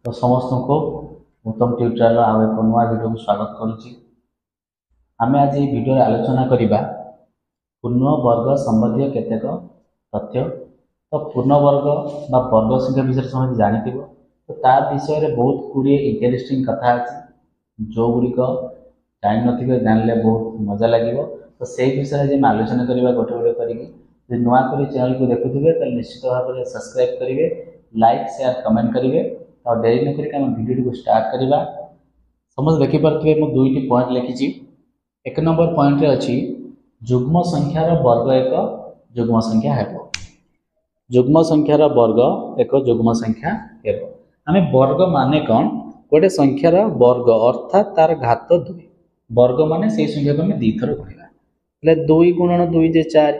तो समस्त को उत्तम ट्यूटोरियल आउ एक नुआ वीडियो को स्वागत करुच्ची। आम आज ये वीडियो आलोचना करवा पूर्ण वर्ग संबंधी केतेक तथ्य। तो पूर्ण वर्ग बा वर्ग संख्या विषय समझ जानी तो ता विषय में बहुत गुड़े इंटरेस्टिंग कथा अच्छी जो गुड़िक जान न जानले बहुत मजा लगे। तो से विषय में आलोचना करवा गोटे गोटे कर नुआ कर चैनल को देखुए तो निश्चित भाव में सब्सक्राइब करेंगे, लाइक शेयर कमेंट करेंगे। तो डेरी नक वीडियो को स्टार्ट करवा। समझ देखिपे मुझे दुईटी पॉइंट लिखी। एक नंबर पॉइंट अच्छी जुग्म संख्यार वर्ग एक जुग्म संख्या है। जुग्म संख्यार वर्ग एक जुग्म संख्या है। आम वर्ग माने कौन गोटे संख्यार वर्ग अर्थात तार घात 2 वर्ग माने से संख्या को आम दी थर गुणा 2 गुणन 2 जे 4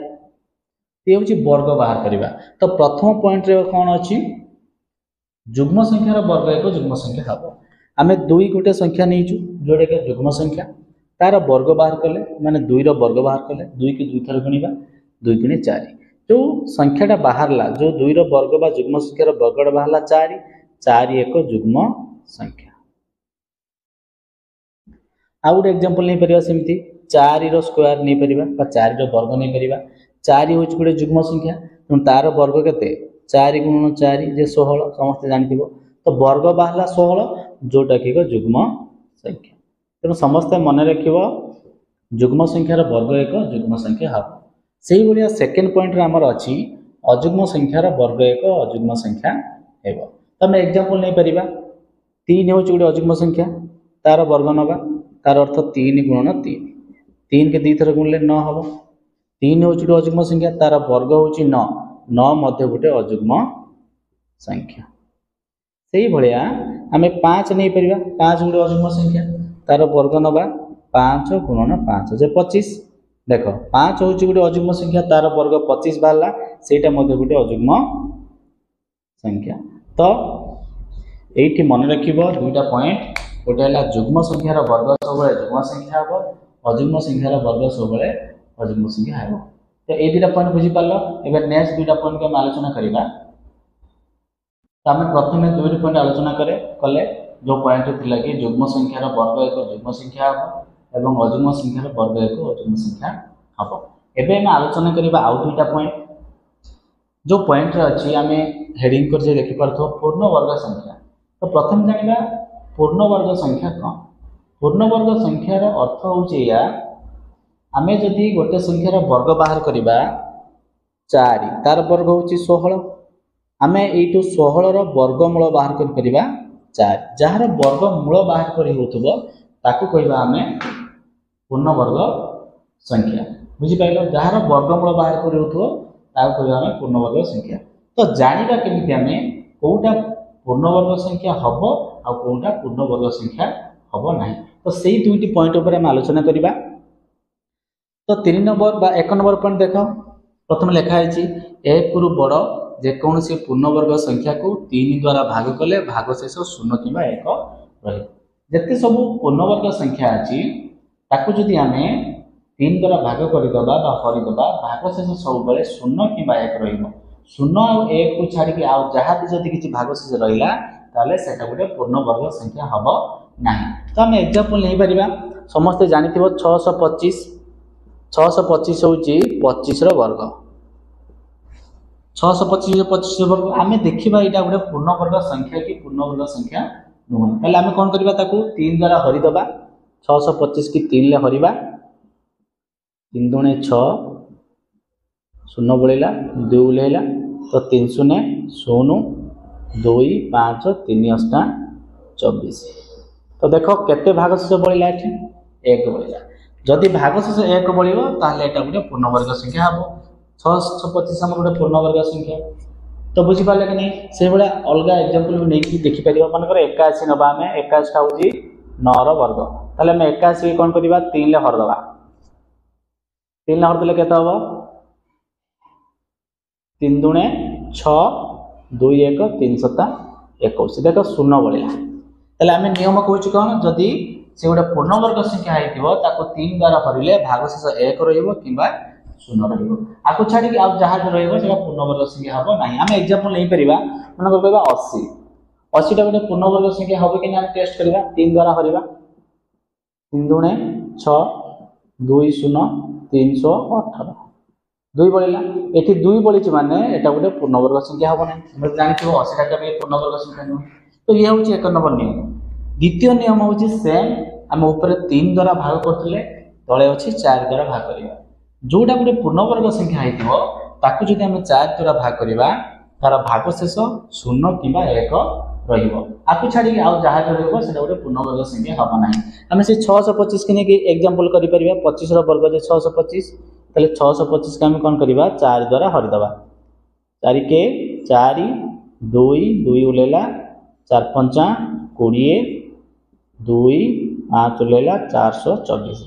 ये हूँ वर्ग बाहर करवा। तो प्रथम पॉइंट रे कौन अच्छी जुग्म संख्यार वर्ग एक जुग्म संख्या हम। आम 2 गोटे संख्या नहीं जोड़े कि जुग्म संख्या तार वर्ग बाहर कले माने 2 वर्ग बाहर कले 2 की 2 थर गुणा 2 गुणे 4 जो संख्याटा बाहरला जो 2 वर्ग बा जुग्म संख्यार वर्गटा बाहरला 4 4 एक जुग्म संख्या। आउ गोटे एग्जांपल नहीं परिबा सेमती 4 रो स्क्वायर नहीं परिबा बा 4 रो वर्ग नहीं परिबा 4 होच गोटे जुग्म संख्या तो तार वर्ग केते 4 गुणन 4 जे 16 समस्त जानिथिबो। तो वर्ग बाहरला 16 जोटा कि जुग्म संख्या। तेणु समस्त मन रखिब जुग्म संख्यार वर्ग एक जुग्म संख्या हम। से ही भाया सेकेंड पॉइंट आमर अच्छी अजुग्म संख्यार वर्ग एक अजुग्म संख्या है। तो आम एग्जांपल नहीं परिबा 3 हूँ गोटे अजुग्म संख्या तार वर्ग नवा तार अर्थ 3 गुणन 3 3 के 2 थर गुणले 9 हम। 3 हूँ गोटे अजुग्म संख्या तार वर्ग हूँ 9 9 मध्य गोटे अजुग्म संख्या। से ही भाया आम 5 नहीं परिबा 5 गोटे अजुग्म संख्या तार वर्ग नवा 5 गुणन 5 जे 25 देख 5 हूँ गोटे अजुग्म संख्या तार वर्ग 25 बाहरला सेटा मध्य गोटे अजुग्म संख्या। तो ये मन रखिब दुईटा पॉइंट गोटे है जुग्म संख्यार वर्ग सब जुग्म संख्या हम अजुग्म संख्यार वर्ग सब अजुग्म संख्या हम। तो ये 2टा पॉइंट बुझीपार। एवं नेक्स्ट 2टा पॉइंट को आलोचना करवा। तो आम प्रथम 2टी पॉइंट आलोचना कले जो पॉइंट थिला कि जुग्म संख्यार वर्ग एक जुग्म संख्या हम एवं अजुग्म संख्यार वर्ग एक अजुग्म संख्या हम। एवं आम आलोचना करवा आउ 2टा पॉइंट जो पॉइंट अच्छी आम हेडिंग कर देखिपार पूर्ण वर्ग संख्या। तो प्रथम जाना पूर्ण वर्ग संख्या कौन। पूर्ण वर्ग संख्यार अर्थ हूँ आम जदि गोटे संख्यार वर्ग बाहर करवा 4 तार वर्ग हूँ 16 आम यू 16 वर्गमूल बाहर कर 4 जार वर्गमूल बाहर कहवा आम पूर्ण वर्ग संख्या बुझीपार। जार वर्गमूल बाहर कहवा आम पूर्ण वर्ग संख्या। तो जाना केमी आम कौटा पूर्ण वर्ग संख्या हम आ कौटा पूर्ण वर्ग संख्या हम ना। तो से 2टी पॉइंट उपर आम आलोचना करवा। तो 3 नंबर बा 1 नंबर पॉइंट देख प्रथम लिखाई एक रु बड़ जेकोसी पूर्ण वर्ग संख्या को 3 द्वारा भाग कले भागशेष 0 कि 1 रही। जिते सब पूर्ण वर्ग संख्या अच्छी ताकू जदि आम 3 द्वारा भाग करदे हरिदे भागशेष सब 0 कि 1 रो 0 आ 1 को छाड़ी आउ जहाँ भी जब किसी भागशेष रहा ताले सेटा गोटे पूर्ण वर्ग संख्या हम ना। तो आम एग्जांपल नहीं पारिबा समस्ते जानिथिबो 625 625 हूँ 25 वर्ग 625 25 वर्ग आम देखा यहाँ गोटे पूर्ण वर्ग संख्या कि पूर्ण वर्ग संख्या नुह। ताले आम कौन करवा 3 द्वारा हरिदबा 625 की 3 ले हरिबा 3 दुणे 6 0 बड़ेगा 2 उल्लेला तो 3 0 0 2 5 3 8 24। तो देख केते भागशेष बढ़ला 1 बढ़ला जदि भागशेष 1 बढ़ो ताहले एटा गोटे पूर्ण वर्ग संख्या हम। 625 आम गोटे पूर्ण वर्ग संख्या। तो बुझीपारे कि नहीं से भाया अलग एग्जांपल भी नहीं देखिपर मनकर 81 नवा आम 81 हूँ 9 वर्ग ताले आम 81 कौन करवा 3 ले हरदबा 3 ले हरदेले केते हम 3 दुणे 6 2 1 3 7 21 देख 0 बढ़ला। ताले आम नियम कहूँ कौन जदि से गोटे पूर्ण वर्ग संख्या होता 3 द्वारा हरिले भागशेष 1 कि 0 रहा छाड़ी जहाँ भी रहा पूर्ण वर्ग संख्या हम ना। आम एग्जांपल नहीं पारिबा मन कहवा 80 80 टा गोटे पूर्णवर्ग संख्या हम कि टेस्ट करवा 3 द्वारा हरवा 3 दूणे 6 2 0 318 2 बढ़ला एठी 2 बढ़ी माने एटा गोटे पूर्णवर्ग संख्या हम ना हम जानथि 80 टा के पूर्णवर्ग संख्या नु तो ये होची एक नंबर नियम। द्वितीय नियम होची सेम हम ऊपर 3 द्वारा भाग करथिले तळे अछि 4 द्वारा भाग करिवा जोटा गोटे पूर्णवर्ग संख्या हेतिबो ताकू जदि हम 4 द्वारा भाग करिवा तार भागशेष 0 किबा 1 रहिबो आकु छाडी आ जहा रहइबो सेटा गोटे पूर्णवर्ग संख्या हबो नाही। हम से 625 के नेकी एग्जांपल करि परिबा 25 रो वर्ग जे 625 तले 625 के हम कोन करिबा 4 द्वारा हरि दबा 4 के 4 2 2 उलेला 4 5 20 2 5 उलेला 424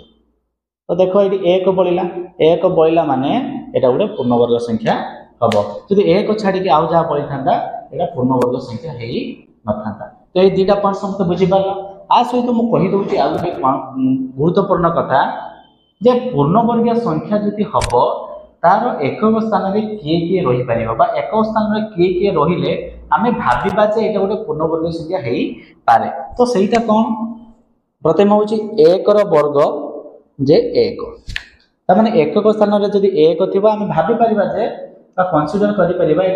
तो देखो ये एक बढ़ला माने एटा गोटे पूर्णवर्ग संख्या हम जब एक छाड़ी के आउ जहाँ बढ़ी था यहाँ पूर्णवर्ग संख्या है न था। तो ये दुटा पॉइंट समस्त बुझीपार आ सहित मुझे कहीदे आ गए गुरुत्वपूर्ण कथा जे पूर्णवर्गीय संख्या जदि हम तार एक स्थान में किए किए रही पार एक स्थान में किए किए रहिले आम भाविबा जे एटा गोटे पूर्णवर्गीय संख्या है पारे। तो सहीटा कौन प्रथम हूँ एक वर्ग जे एक तार एकक स्थान में जब एक थी आम भाभी पार जे कनसीडर कर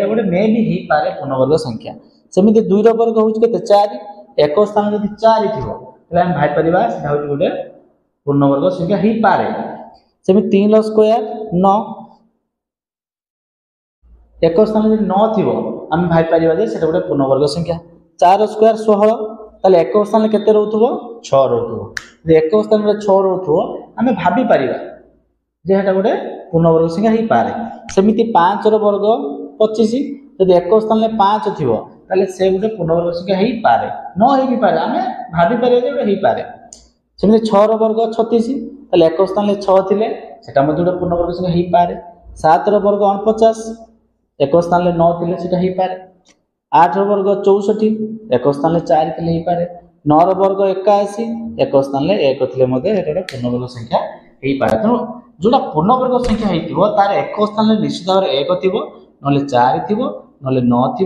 गोटे मे भी हो पारे पूर्णवर्ग संख्या सेमती 2 वर्ग हूँ के 4 एक स्थान जब 4 थी आम भाई पार से गोटे पूर्णवर्ग संख्या हो पारे सेमती 3 स्क्वायर 9 एक स्थान जब 9 थी आम भाई पार से गोटे पूर्णवर्ग संख्या 4 स्क्वायर 16 ताले एक स्थान केते रहउथबो 6 रहउथबो एक स्थान रे 6 रहउथबो आमे भाबी परिबा जे हेटा गोटे पूर्णवर्ग संख्या ही पारे। सेमिति 5 रो वर्ग 25 यदि एक स्थान रे 5 थिबो ताले से गोटे पूर्णवर्ग संख्या ही पारे न हे भी पारे आमे भाबी परिबा जे गोटे ही पारे। सेमिति 6 रो वर्ग 36 ताले एक स्थान रे 6 थिले सेटा मध्ये गोटे पूर्णवर्ग संख्या ही पारे। 7 रो वर्ग 49 एक स्थान रे 9 थिले सेटा ही पारे। 8 वर्ग 64 एक स्थान 4 थे पारे। 9 वर्ग 81 एक स्थान 1 थे पूर्णवर्ग संख्या हो पाए। तेणु जोटा पूर्णवर्ग संख्या हो तार एक स्थान निश्चित भाव 1 थी ना 4 थी ना 9 थी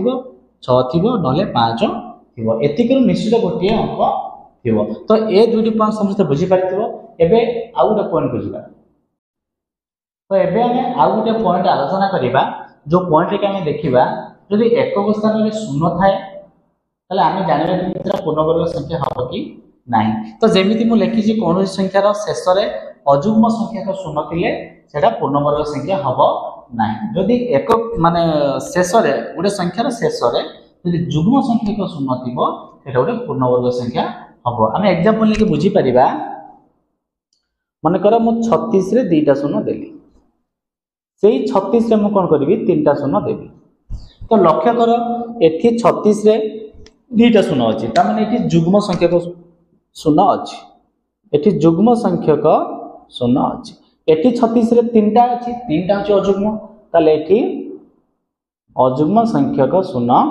6 थी ना 5 थी एतिक निश्चित गोटे अंक थी। तो ये दुईटी पॉइंट समस्त बुझीपार एवं आउ गोटे पॉइंट को जावा। तो एवं आम आउ गोटे पॉइंट आलोचना करवा जो पॉइंट के आम देखा यदि एकक स्थान में शून्य थाए ताले आमे जानिबा कि पूर्णवर्ग संख्या हम कि नहीं। तो जेमिति मु लिखी कौन संख्यार शेष में अजुग्म संख्या शून्य थिले सेटा पूर्णवर्ग संख्या हम ना। जदि एक माने शेष गोटे संख्यार शेष यदि जुग्म संख्या शून्य थी सेटा गोटे पूर्णवर्ग संख्या हम। आम एग्जांपल लेके बुझी परिबा मनकर मु 36 रे 2टा शून्य देली सेही 36 रे मु कोन करबी 3टा शून्य देबी। तो लक्ष्य कर एठी 36 रे 2टा शून्य अछि त माने एठी जुग्म संख्यक शून्य अछि एठी जुग्म संख्यक शून्य अछि एठी 36 रे 3टा अछि 3टा अछि अजुग्म ताले एठी अजुग्म संख्यक शून्य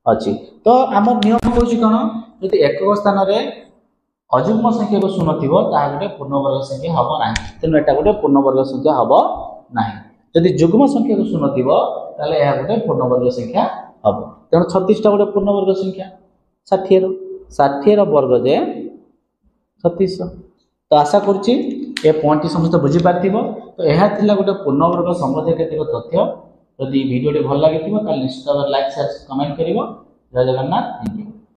अछि। तो हमर नियम होछि कोन यदि एकक स्थान रे अजुग्म संख्यक शून्य थिबो ता गोटे पूर्णवर्ग संख्या हबो नाही। तेनु एटा गोटे पूर्णवर्ग संख्या हबो नाही। यदि जुग्म संख्यक शून्य थिबो ताले एहा गोटे पूर्णवर्ग संख्या हम। तेणु 36 टा गोटे पूर्णवर्ग संख्या 60 रो वर्ग जे 36। तो आशा करुच्ची ए पॉइंट समस्त बुझी पार्थिबो। तो यह थिला गोटे पूर्णवर्ग संबंधी केतेक तथ्य। यदि वीडियो भल लगी निश्चित भाव लाइक शेयर कमेंट करिवो। जय जगन्नाथ।